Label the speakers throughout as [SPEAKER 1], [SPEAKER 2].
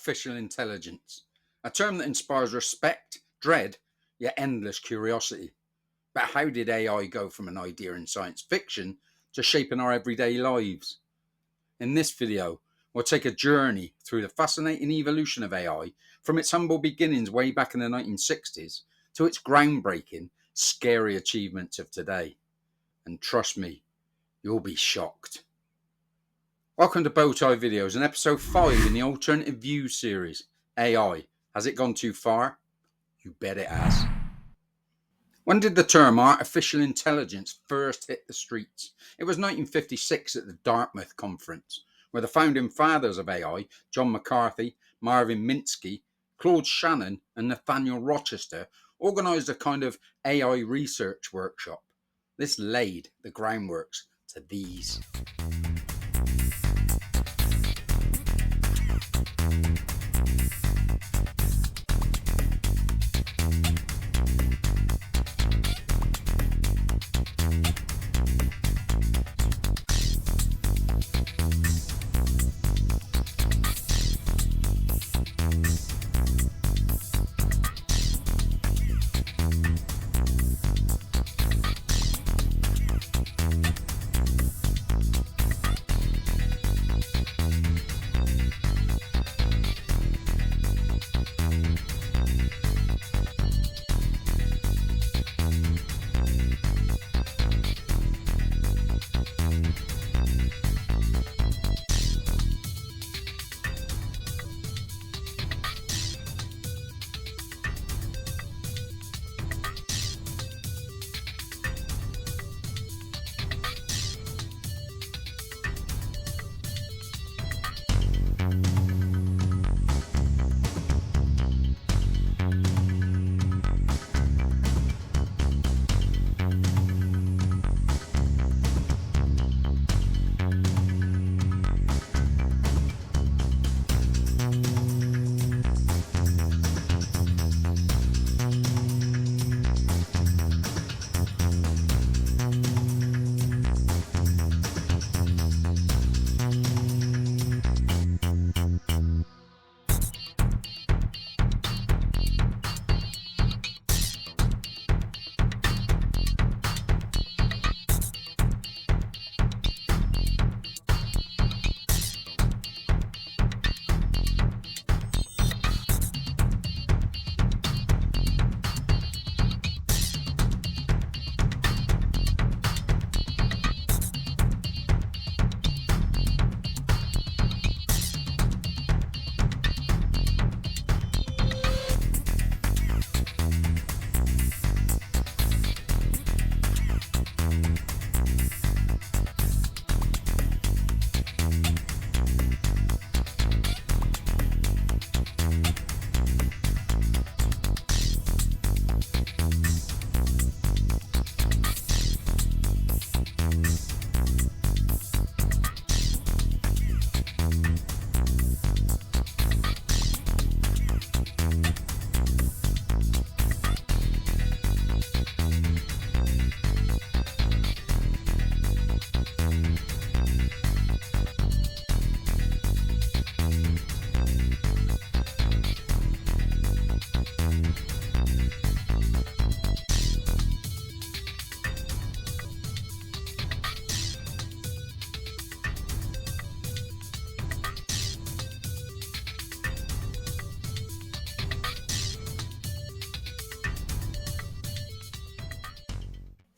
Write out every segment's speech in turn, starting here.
[SPEAKER 1] artificial intelligence, a term that inspires respect, dread, yet endless curiosity. But how did AI go from an idea in science fiction to shaping our everyday lives? In this video, we'll take a journey through the fascinating evolution of AI from its humble beginnings way back in the 1960s to its groundbreaking, scary achievements of today. And trust me, you'll be shocked. Welcome to Beau Videos and episode 5 in the Alternative View series. AI, has it gone too far? You bet it has. When did the term artificial intelligence first hit the streets? It was 1956 at the Dartmouth Conference, where the founding fathers of AI, John McCarthy, Marvin Minsky, Claude Shannon and Nathaniel Rochester, organised a kind of AI research workshop. This laid the groundworks to these.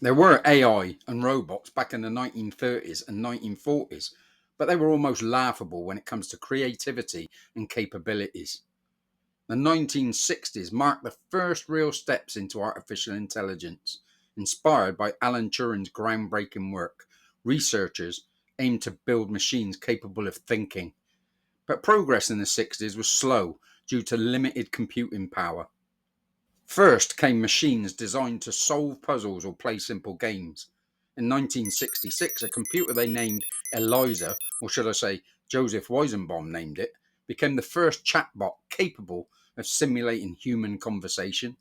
[SPEAKER 1] There were AI and robots back in the 1930s and 1940s, but they were almost laughable when it comes to creativity and capabilities. The 1960s marked the first real steps into artificial intelligence. Inspired by Alan Turing's groundbreaking work, researchers aimed to build machines capable of thinking. But progress in the 60s was slow due to limited computing power. First came machines designed to solve puzzles or play simple games. In 1966, a computer they named Eliza, or should I say Joseph Weizenbaum named it, became the first chatbot capable of simulating human conversation.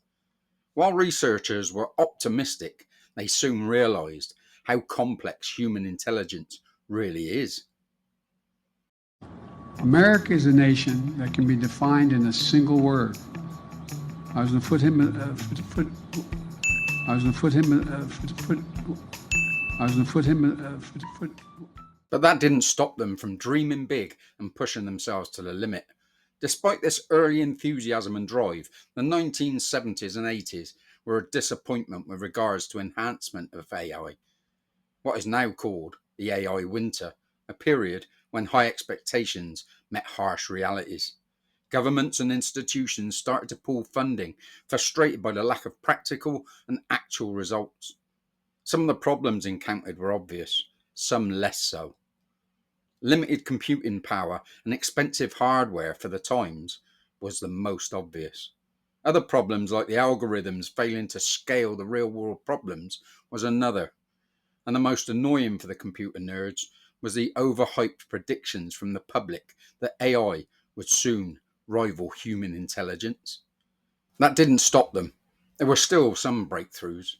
[SPEAKER 1] While researchers were optimistic, they soon realized how complex human intelligence really is.
[SPEAKER 2] America is a nation that can be defined in a single word. I was going to put him, foot, I was going to put him, I was going to put him,
[SPEAKER 1] But that didn't stop them from dreaming big and pushing themselves to the limit. Despite this early enthusiasm and drive, the 1970s and 80s were a disappointment with regards to enhancement of AI, what is now called the AI winter, a period when high expectations met harsh realities. Governments and institutions started to pull funding, frustrated by the lack of practical and actual results. Some of the problems encountered were obvious, some less so. Limited computing power and expensive hardware for the times was the most obvious. Other problems, like the algorithms failing to scale the real world problems, was another. And the most annoying for the computer nerds was the overhyped predictions from the public that AI would soon rival human intelligence. That didn't stop them. There were still some breakthroughs.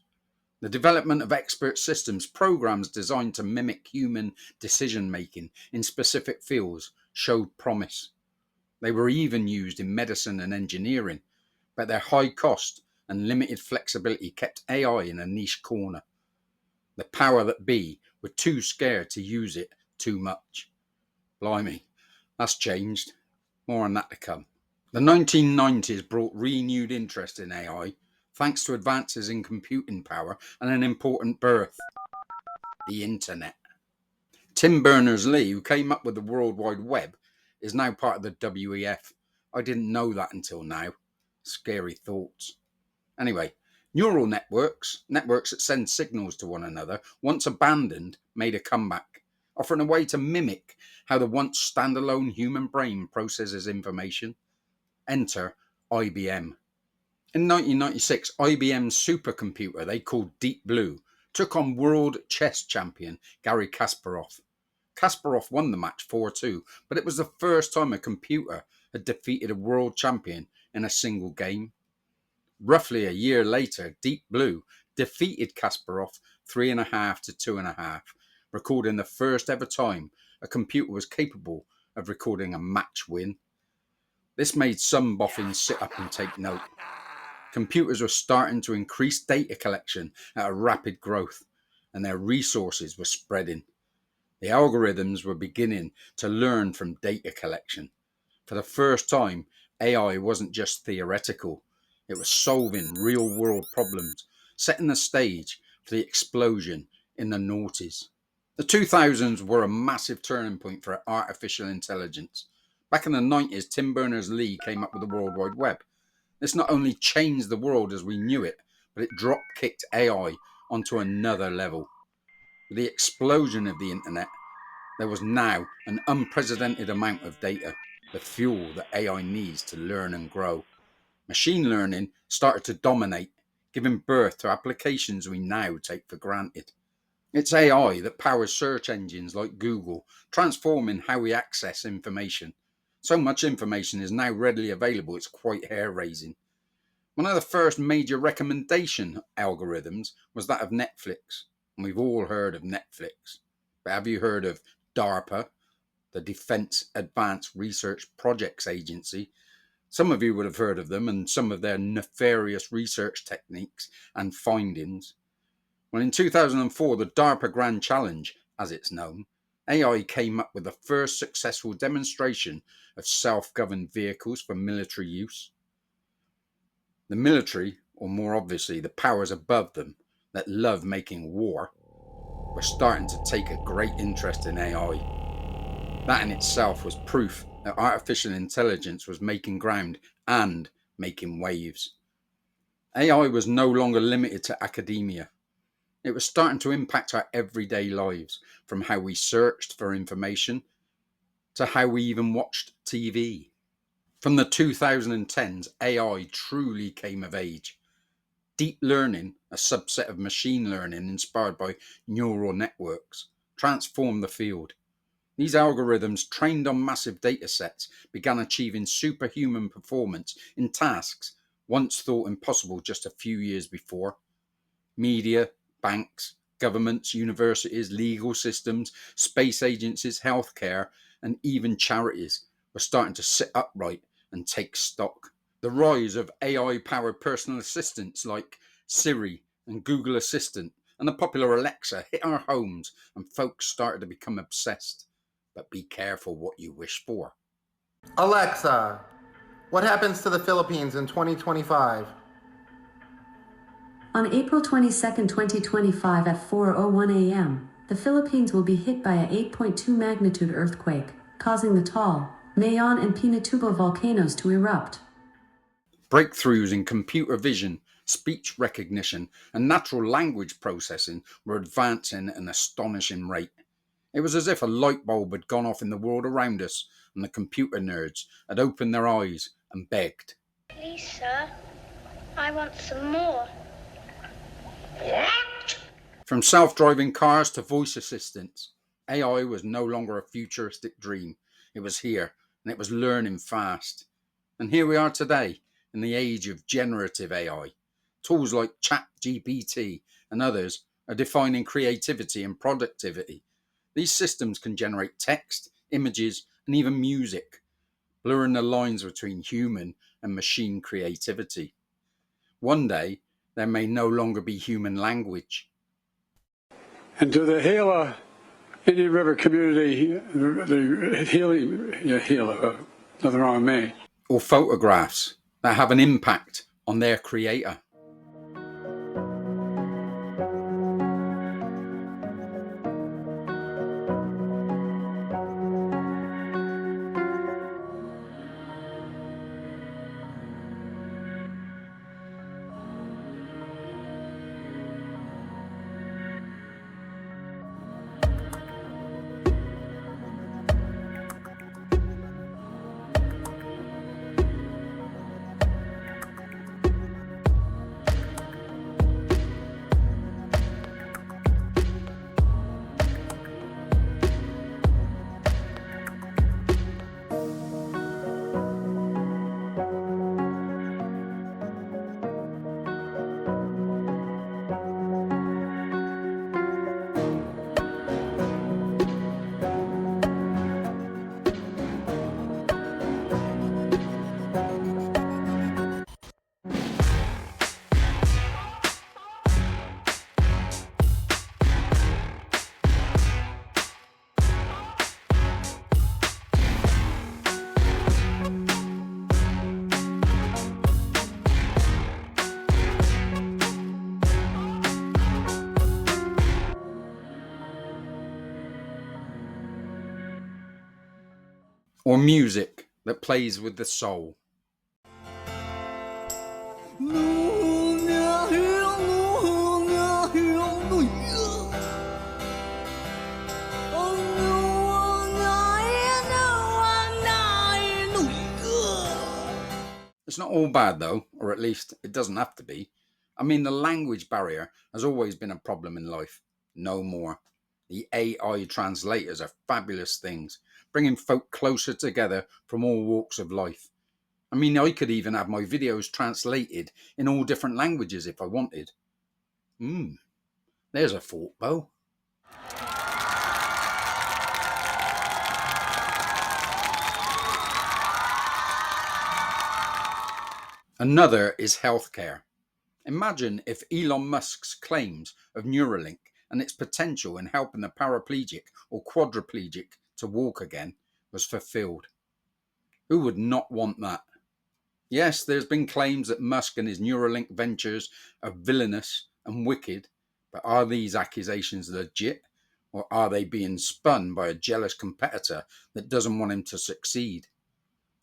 [SPEAKER 1] The development of expert systems, programs designed to mimic human decision making in specific fields, showed promise. They were even used in medicine and engineering, but their high cost and limited flexibility kept AI in a niche corner. The power that be were too scared to use it too much. Blimey, that's changed. More on that to come. The 1990s brought renewed interest in AI, thanks to advances in computing power and an important birth: the internet. Tim Berners-Lee, who came up with the World Wide Web, is now part of the WEF. I didn't know that until now. Scary thoughts. Anyway, neural networks, networks that send signals to one another, once abandoned, made a comeback, offering a way to mimic how the once standalone human brain processes information. Enter IBM. In 1996, IBM's supercomputer they called Deep Blue took on world chess champion Garry Kasparov. Kasparov won the match 4-2, but it was the first time a computer had defeated a world champion in a single game. Roughly a year later, Deep Blue defeated Kasparov 3.5 to 2.5, recording the first ever time a computer was capable of recording a match win. This made some boffins sit up and take note. Computers were starting to increase data collection at a rapid growth, and their resources were spreading. The algorithms were beginning to learn from data collection. For the first time, AI wasn't just theoretical, it was solving real world problems, setting the stage for the explosion in the noughties. The 2000s were a massive turning point for artificial intelligence. Back in the 90s, Tim Berners-Lee came up with the World Wide Web. This not only changed the world as we knew it, but it drop kicked AI onto another level. With the explosion of the internet, there was now an unprecedented amount of data, the fuel that AI needs to learn and grow. Machine learning started to dominate, giving birth to applications we now take for granted. It's AI that powers search engines like Google, transforming how we access information. So much information is now readily available, it's quite hair raising. One of the first major recommendation algorithms was that of Netflix, and we've all heard of Netflix. But have you heard of DARPA, the Defense Advanced Research Projects Agency? Some of you would have heard of them and some of their nefarious research techniques and findings. Well, in 2004, the DARPA Grand Challenge, as it's known, AI came up with the first successful demonstration of self-governed vehicles for military use. The military, or more obviously the powers above them that love making war, were starting to take a great interest in AI. That in itself was proof that artificial intelligence was making ground and making waves. AI was no longer limited to academia. It was starting to impact our everyday lives, from how we searched for information to how we even watched TV. From the 2010s, AI truly came of age. Deep learning, a subset of machine learning inspired by neural networks, transformed the field. These algorithms, trained on massive data sets, began achieving superhuman performance in tasks once thought impossible just a few years before. Media, banks, governments, universities, legal systems, space agencies, healthcare, and even charities were starting to sit upright and take stock. The rise of AI-powered personal assistants like Siri and Google Assistant and the popular Alexa hit our homes, and folks started to become obsessed. But be careful what you wish for.
[SPEAKER 3] Alexa, what happens to the Philippines in 2025?
[SPEAKER 4] On April 22, 2025 at 4:01 a.m., the Philippines will be hit by a 8.2 magnitude earthquake, causing the Taal, Mayon, and Pinatubo volcanoes to erupt.
[SPEAKER 1] Breakthroughs in computer vision, speech recognition, and natural language processing were advancing at an astonishing rate. It was as if a light bulb had gone off in the world around us, and the computer nerds had opened their eyes and begged.
[SPEAKER 5] Please, sir, I want some more. What?
[SPEAKER 1] From self-driving cars to voice assistants, AI was no longer a futuristic dream. It was here, and it was learning fast. And here we are today, in the age of generative AI. Tools like ChatGPT and others are defining creativity and productivity. These systems can generate text, images, and even music, blurring the lines between human and machine creativity. One day, there may no longer be human language.
[SPEAKER 2] And to the Gila Indian River community, the Gila, nothing wrong with me.
[SPEAKER 1] Or photographs that have an impact on their creator. Or music that plays with the soul. It's not all bad though, or at least it doesn't have to be. I mean, the language barrier has always been a problem in life. No more. The AI translators are fabulous things, bringing folk closer together from all walks of life. I mean, I could even have my videos translated in all different languages if I wanted. There's a thought, Beau. Another is healthcare. Imagine if Elon Musk's claims of Neuralink and its potential in helping the paraplegic or quadriplegic to walk again was fulfilled. Who would not want that? Yes, there's been claims that Musk and his Neuralink ventures are villainous and wicked, but are these accusations legit, or are they being spun by a jealous competitor that doesn't want him to succeed?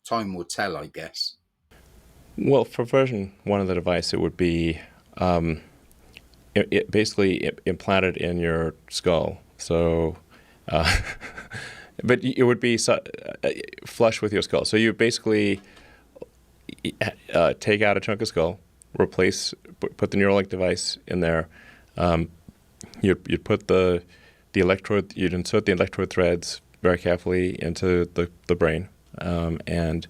[SPEAKER 1] Time will tell, I guess.
[SPEAKER 6] Well, for version 1 of the device, it would be basically implanted in your skull. So, but it would be flush with your skull. So you basically take out a chunk of skull, put the Neuralink device in there. You'd put the electrode, you'd insert the electrode threads very carefully into the brain, and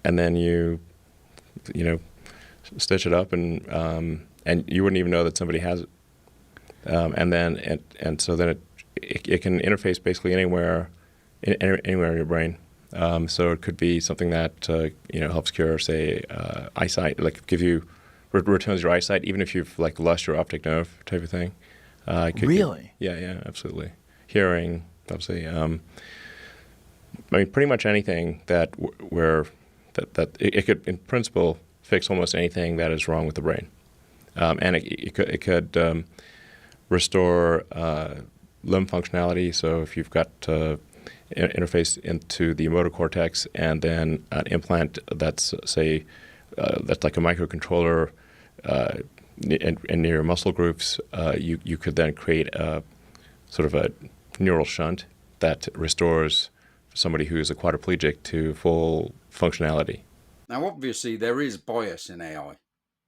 [SPEAKER 6] then you stitch it up, and you wouldn't even know that somebody has it. So then it can interface basically anywhere in your brain. So it could be something that helps cure, say, eyesight, like give you returns your eyesight, even if you've like lost your optic nerve type of thing.
[SPEAKER 7] Really?
[SPEAKER 6] Yeah, absolutely. Hearing, obviously. I mean, pretty much anything that it could, in principle, fix almost anything that is wrong with the brain, and it could restore limb functionality. So if you've got interface into the motor cortex, and then an implant that's say that's like a microcontroller in your muscle groups, you could then create a sort of a neural shunt that restores somebody who is a quadriplegic to full functionality.
[SPEAKER 1] Now, obviously, there is bias in AI.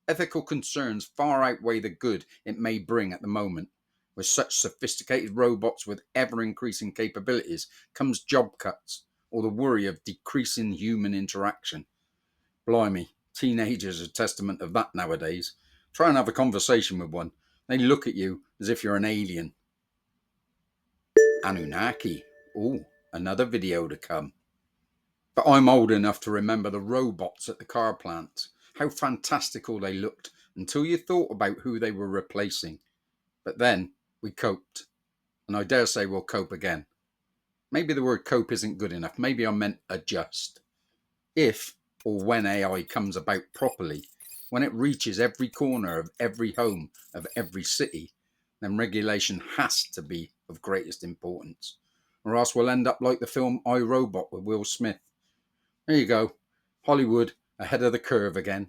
[SPEAKER 1] Ethical concerns far outweigh the good it may bring at the moment. With such sophisticated robots with ever-increasing capabilities comes job cuts or the worry of decreasing human interaction. Blimey, teenagers are a testament of that nowadays. Try and have a conversation with one. They look at you as if you're an alien. Anunnaki. Ooh, another video to come. But I'm old enough to remember the robots at the car plants. How fantastical they looked until you thought about who they were replacing. But then we coped. And I dare say we'll cope again. Maybe the word cope isn't good enough. Maybe I meant adjust. If or when AI comes about properly, when it reaches every corner of every home of every city, then regulation has to be of greatest importance. Or else we'll end up like the film I, Robot with Will Smith. There you go. Hollywood ahead of the curve again.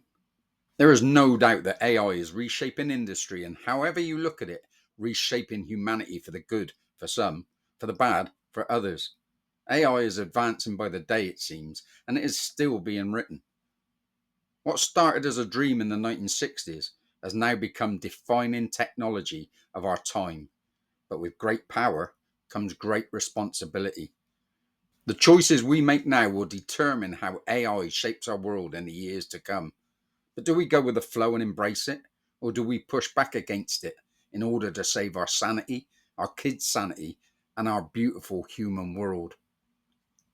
[SPEAKER 1] There is no doubt that AI is reshaping industry, and however you look at it, reshaping humanity for the good for some, for the bad for others. AI is advancing by the day, it seems, and it is still being written. What started as a dream in the 1960s has now become defining technology of our time. But with great power comes great responsibility. The choices we make now will determine how AI shapes our world in the years to come. But do we go with the flow and embrace it? Or do we push back against it in order to save our sanity, our kids' sanity, and our beautiful human world?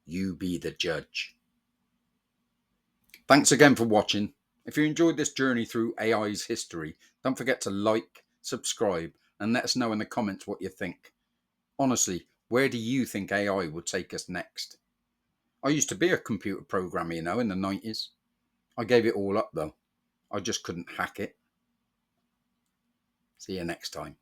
[SPEAKER 1] You be the judge. Thanks again for watching. If you enjoyed this journey through AI's history, don't forget to like, subscribe, and let us know in the comments what you think. Honestly, where do you think AI will take us next? I used to be a computer programmer, in the 90s. I gave it all up though. I just couldn't hack it. See you next time.